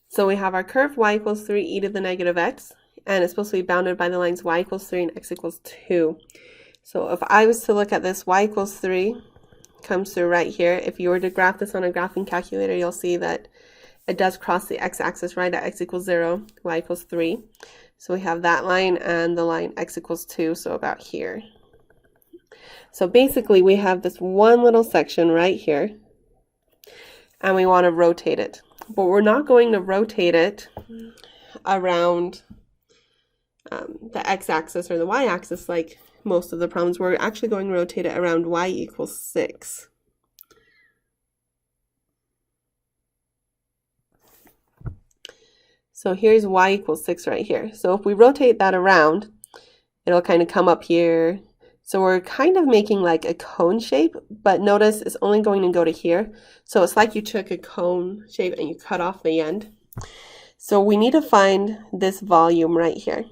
So we have our curve y equals 3e to the negative x, and it's supposed to be bounded by the lines y equals 3 and x equals 2. So if I was to look at this, y equals 3 comes through right here. If you were to graph this on a graphing calculator, you'll see that it does cross the x-axis right at x equals 0, y equals 3. So we have that line and the line x equals 2, so about here. So basically we have this one little section right here, and we want to rotate it. But we're not going to rotate it around the x-axis or the y-axis like most of the problems. We're actually going to rotate it around y equals 6. So here's y equals 6 right here. So if we rotate that around, it'll kind of come up here. So we're kind of making like a cone shape, but notice it's only going to go to here. So it's like you took a cone shape and you cut off the end. So we need to find this volume right here.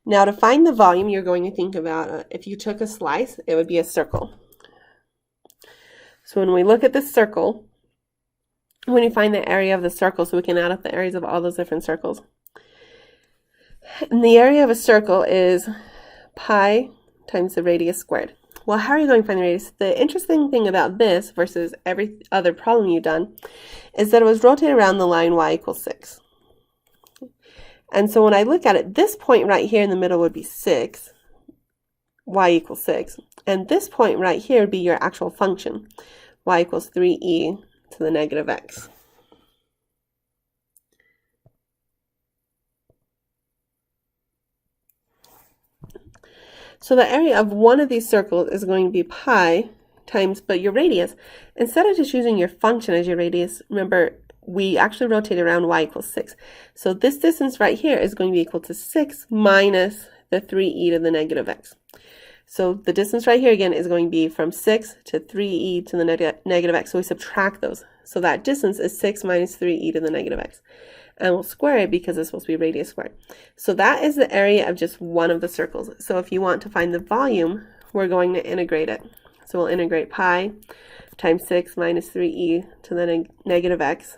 Now to find the volume, you're going to think about if you took a slice, it would be a circle. So when we look at this circle, when you find the area of the circle, so we can add up the areas of all those different circles. And the area of a circle is pi times the radius squared. Well, how are you going to find the radius? The interesting thing about this versus every other problem you've done is that it was rotated around the line y equals 6. And so when I look at it, this point right here in the middle would be 6, y equals 6. And this point right here would be your actual function, y equals 3e to the negative x. So the area of one of these circles is going to be pi times, but your radius, instead of just using your function as your radius, remember, we actually rotate around y equals 6. So this distance right here is going to be equal to 6 minus the 3e to the negative x. So the distance right here again is going to be from 6 to 3e to the negative x. So we subtract those. So that distance is 6 minus 3e to the negative x. And we'll square it because it's supposed to be radius squared. So that is the area of just one of the circles. So if you want to find the volume, we're going to integrate it. So we'll integrate pi times 6 minus 3e to the negative x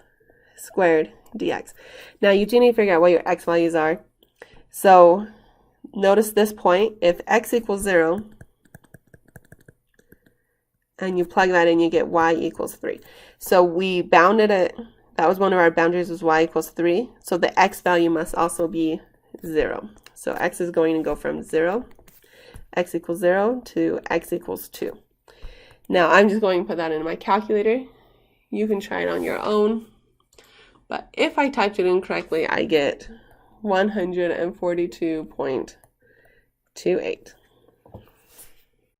squared dx. Now you do need to figure out what your x values are. So notice this point, if x equals 0, and you plug that in, you get y equals 3. So we bounded it, that was one of our boundaries, was y equals 3. So the x value must also be 0. So x is going to go from 0, x equals 0, to x equals 2. Now I'm just going to put that in my calculator. You can try it on your own. But if I typed it in correctly, I get 142.28.